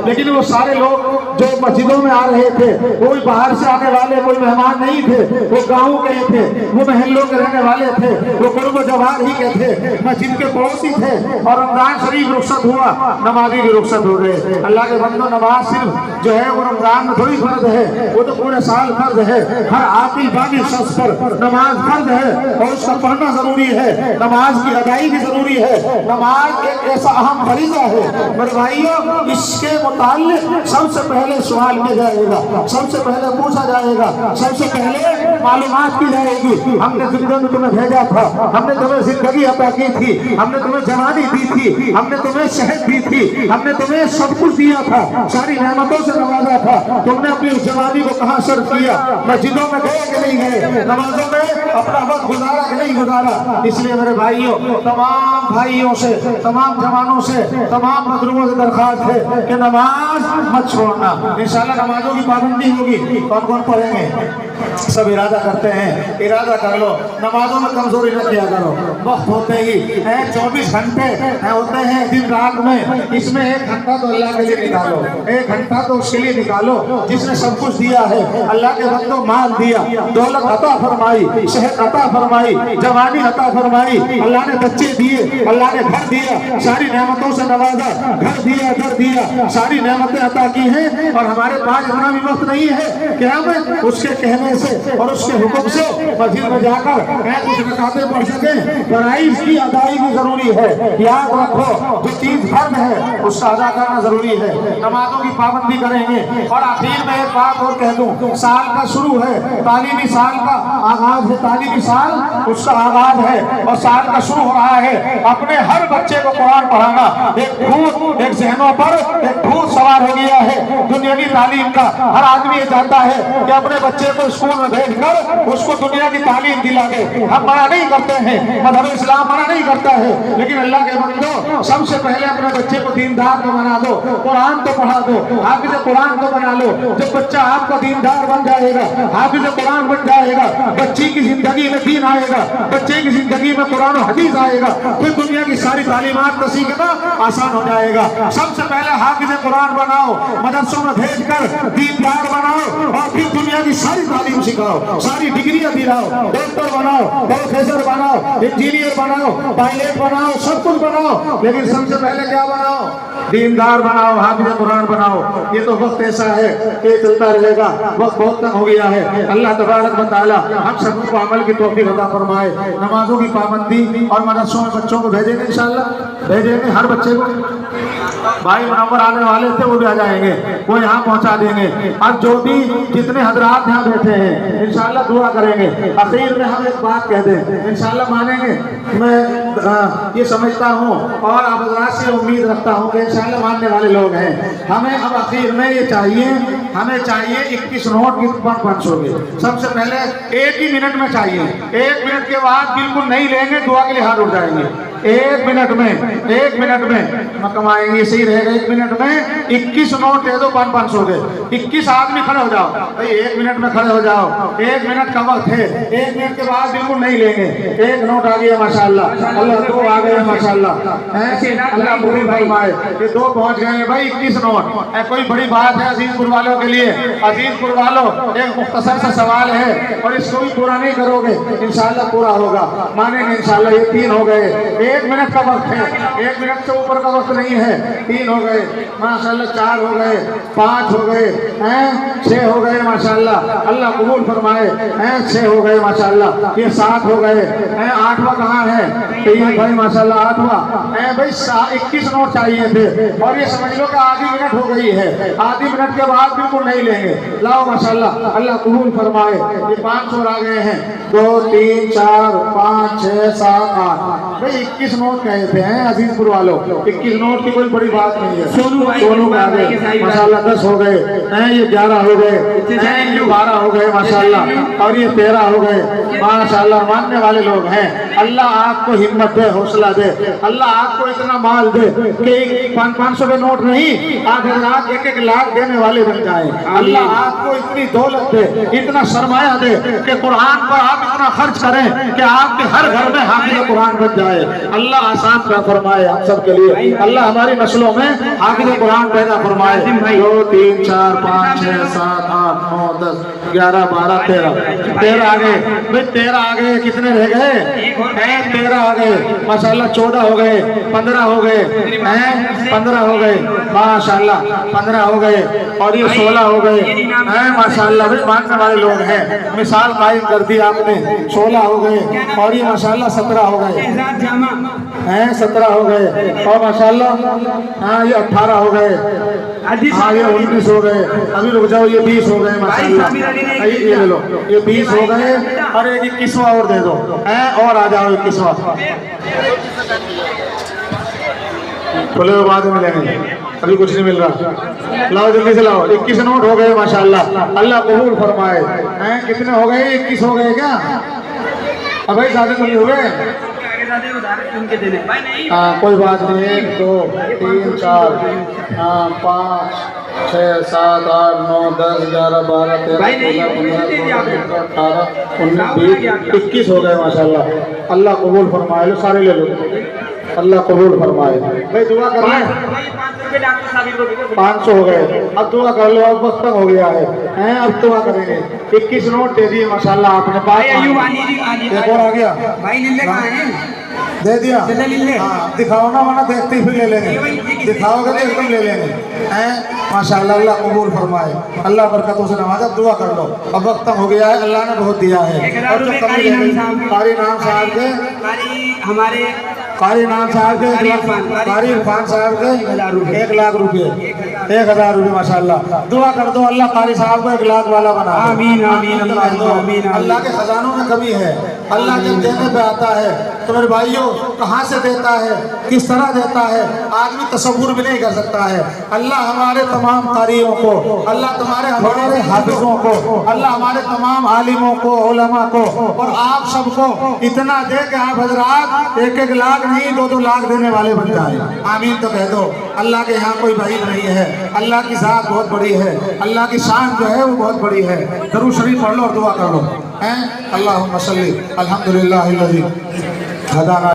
लेकिन वो सारे लोग जो मस्जिदों में आ रहे थे कोई बाहर से आने वाले कोई मेहमान नहीं थे, वो गाँव के थे, वो महल्लों के रहने वाले थे, वो कुर्ब जवार ही के थे, मस्जिद के पड़ोसी थे। और रमजान शरीफ रुखसत हुआ, नमाजी भी रुखसत हो गए। अल्लाह के बंदो, नमाज सिर्फ जो है वो रमजान में थोड़ी फर्ज है, वो तो पूरे साल फर्ज है। हर आकिल बालिग शख्स पर नमाज फर्ज है और उसका पढ़ना जरूरी है, नमाज की अदाई भी जरूरी है। नमाज एक ऐसा अहम फरीजा है मेरे भाइयों, इसके मुताल्लिक सबसे पहले सवाल किया जाएगा, सबसे पहले पूछा जाएगा, सबसे पहले मालूमात की जाएगी। हमने जिंदगी में तुम्हें भेजा था, हमने तुम्हें जिंदगी अता की थी, हमने तुम्हें जवानी दी थी, हमने तुम्हें सेहत दी थी, हमने तुम्हें सब कुछ दिया था, सारी नेमतों से नवाजा था। तुमने अपनी उस जवानी को कहाँ सर्व किया? मस्जिदों में गए कि नहीं गए? नमाजों में अपना वक्त गुजारा कि नहीं गुजारा? इसलिए मेरे भाइयों, तमाम भाइयों से, तमाम जवानों से, तमाम मजलूमों से दरख्वास्त है कि नमाज मत छोड़ना। इंशाल्लाह नमाजों की पाबंदी होगी। कौन कौन पढ़ेंगे? सब इरादा करते हैं, इरादा कर लो, नमाजों में कमजोरी न किया करो। वक्त होते ही 24 घंटे होते हैं दिन रात में, इसमें 1 घंटा तो अल्लाह के लिए निकालो, 1 घंटा तो उसके लिए निकालो जिसने सब कुछ दिया है। अल्लाह के बंदों, माल दिया, दौलत अता फरमाई, सेहत अता फरमाई, जवानी अता फरमाई, अल्लाह ने बच्चे दिए, अल्लाह ने घर दिया, सारी नेमतों से नवाजा, घर दिया, घर दिया, सारी नेमतें अता की हैं। और हमारे पास इतना भी वक्त नहीं है कि हम उसके कहने से और उसके हुक्म से मस्जिद में जाकर कुछ रकातें पढ़ सके। फराइज की अदाई भी जरूरी है। याद रखो, जो चीज फर्ज है उसका अदा करना जरूरी है। नमाजों की पाबंदी करेंगे। और आखिर में एक बात और कह दूं, साल का शुरू है, तालीमी साल का आगाज है, तालीमी साल उसका आगाज है और साल का शुरू हो रहा है। अपने हर बच्चे को कुरान पढ़ाना, एक भूत एक जहनों पर एक भूत सवार हो गया है दुनियावी तालीम का। हर आदमी ये चाहता है कि अपने बच्चे को स्कूल में भेजकर उसको दुनिया की तालीम दिला दे। हम मना नहीं करते हैं, मज़हब इस्लाम मना नहीं करता है, लेकिन अल्लाह के बंदो, सबसे पहले अपने बच्चे को दीनदार तो बना दो, कुरान तो पढ़ा दो, हाफिज कुरान तो बना लो। जब बच्चा आपका दीनदार बन जाएगा, हाफिज कुरान बन जाएगा, बच्ची की जिंदगी में दीन आएगा, बच्चे की जिंदगी में कुरान और हदीस आएगा, फिर दुनिया की सारी तालीमात को सीखना आसान हो जाएगा। सबसे पहले हाफिज कुरान बनाओ, मदरसों में भेजकर दीनदार बनाओ और फिर दुनिया की सारी तालीम सिखाओ, सारी डिग्रियां दिलाओ, डॉक्टर बनाओ, प्रोफेसर बनाओ, इंजीनियर बनाओ, पायलट बनाओ, सब कुछ बनाओ, लेकिन सबसे पहले क्या बनाओ? दीनदार बनाओ, हाफिज कुरान बनाओ। ये तो वक्त ऐसा है कि चलता रहेगा, वक्त बहुत तंग हो गया है। अल्लाह तबारक व तआला हम सबको अमल की तौफीक अता फरमाए। नमाजों की पाबंदी और मदरसों में बच्चों को भेजेंगे, इंशाल्लाह भेजेंगे हर बच्चे को। भाई मुनव्वर आने वाले थे, वो भी आ जाएंगे, वो यहाँ पहुँचा देंगे। अब जो भी जितने हजरात यहाँ बैठे हैं इंशाल्लाह दुआ करेंगे। आखिर में हम एक बात कह दें, इंशाल्लाह मानेंगे। मैं ये समझता हूँ और आप हजरात से उम्मीद रखता हूँ कि इंशाल्लाह मानने वाले लोग हैं। हमें अब आखिर में ये चाहिए, हमें चाहिए 21 नोट की 500 के। सबसे पहले 1 ही मिनट में चाहिए, 1 मिनट के बाद बिल्कुल नहीं लेंगे, दुआ के लिए हाथ उठ जाएंगे। 1 मिनट में कमाएंगे, सही रहेगा। 1 मिनट में 21 नोट दे दो 500 के। 21 आदमी खड़े हो जाओ भाई, 1 मिनट में खड़े हो जाओ। 1 मिनट का वक्त है, 1 मिनट के बाद बिल्कुल नहीं लेंगे। 1 नोट आ गया माशाल्लाह, अल्लाह 2 आ गए माशाल्लाह, अल्लाह पूरी फरमाए। ये 2 पहुंच गए हैं भाई, 21 नोट। कोई बड़ी बात है अजीजपुर वालों के लिए। अजीजपुर वालों, एक मुख्तसर सा सवाल है और इसको भी पूरा नहीं करोगे इंशाल्लाह पूरा होगा, मानेंगे इंशाल्लाह। ये 3 हो गए, 1 मिनट का वक्त है, 1 मिनट से ऊपर का वक्त नहीं है। 3 हो गए माशाल्लाह, 4 हो गए, 5 हो गए, 6 हो गए माशाल्लाह, अल्लाह कबूल फरमाए। 6 हो गए माशाल्लाह, ये 7 हो गए। 8वां कहाँ है? 3 भाई माशाल्लाह, 8वां भाई 21 नोट चाहिए थे और ये समझ लो कि आधी मिनट हो गई है। आधी मिनट के बाद बिल्कुल नहीं लेंगे। लाओ माशाल्लाह, अल्लाह कबूल फरमाए। ये 500 आ गए हैं, 2 3 4 5 6 7 8 भाई 21 नोट कहे थे अजीजपुर वालों। 21 नोट की कोई बड़ी बात नहीं है। सोनू में आ गए माशाल्लाह, 10 हो गए, ये 11 हो गए, ये 12 हो गए माशाल्लाह, और ये 13 हो गए माशाल्लाह। मानने वाले लोग हैं। अल्लाह आपको हिम्मत दे, हौसला दे, अल्लाह आपको इतना माल दे कि 500 के नोट नहीं, आज रात 1-1 लाख देने वाले बन जाए। अल्लाह आपको इतनी दौलत दे, इतना सरमाया दे कि कुरान पर आप इतना खर्च करें कि आपके हर घर में हाफिज कुरान बन जाए। अल्लाह आसान का फरमाए हम सब के लिए। अल्लाह हमारी नस्लों में हाफिज़ कुरान पैदा फरमाए। 2 3 4 5 6 7 8 9 10 11 12 13 आ गए भाई, 13 आ गए। कितने रह गए? 13 आ गए माशाल्लाह। 14 हो गए, 15 हो गए हैं, 15 हो गए माशाल्लाह, 15 हो गए और ये 16 हो गए हैं माशाल्लाह। भाई मानने वाले लोग हैं, मिसाल कायम कर दी आपने। 16 हो गए और ये माशाल्लाह 17 हो गए हैं, 17 हो गए और माशाल्लाह हाँ ये 18 हो गए, हाँ ये 19 हो गए। अभी रुक जाओ, ये 20 हो गए माशाल्लाह। ये ले लो, ये 20 हो गए और एक 21वां और दे दो हैं, और आ जाओ 21वां। खुले बाद में मिलेंगे, अभी कुछ नहीं मिल रहा। लाओ जल्दी से लाओ। 21 नोट हो गए माशाल्लाह। अल्लाह कबूल फरमाए हैं। कितने हो गए? 21 हो गए क्या? अब भाई ज्यादा नहीं हुए? हाँ कोई बात नहीं। 1 2 3 4 5 6 7 8 9 10 11 12 13 14 15 18 19 20 21 हो गए माशाल्लाह। अल्लाह कबूल फरमाए। लो सारे ले लो, अल्लाह कबूल फरमाए। भाई दुआ कर लें। 500 हो गए, अब दुआ कर लो। अब वक्त हो गया है अब दुआ करेंगे। 21 नोट दे दिए माशाल्लाह आपने। एक और आ गया दे दिया। हाँ दिखाओ ना, वरना देखते ही फिर ले लेंगे। दिखाओगे तो एकदम ले लेंगे हैं माशाल्लाह। अल्लाह कबूल फरमाए, अल्लाह बरकतों से नवाजा। दुआ कर लो, अब वक्त हो गया है, अल्लाह ने बहुत दिया है। और जो कमी रह गई कारी नाम साहब के, हमारे कारी नाम साहब के, कारी इरफान साहब के 1 लाख रुपये, 1000 रुपये माशाल्लाह। दुआ कर दो अल्लाह कारी साहब को 1 लाख वाला बना। आमीन आमीन आमीन। अल्लाह के खजानों में कमी है। अल्लाह जब देने पे आता है तो मेरे भाइयों कहाँ से देता है, किस तरह देता है, आदमी तसव्वुर भी नहीं कर सकता है। अल्लाह हमारे तमाम कारियों को, अल्लाह तुम्हारे हमारे हाफिजों को, अल्लाह हमारे तमाम आलिमों को, उलमा को और आप सबको इतना दे कि आप हजरात 1 लाख नहीं 2 लाख देने वाले बन जाए। आमीन तो कह दो। अल्लाह के यहाँ कोई भाई नहीं है। अल्लाह की ज़ात बहुत बड़ी है, अल्लाह की शान जो है वो बहुत बड़ी है। दरूद शरीफ पढ़ लो और दुआ कर लो हैं। अल्लाहुम्मा सल्ली अल्हम्दुलिल्लाहि हदाना।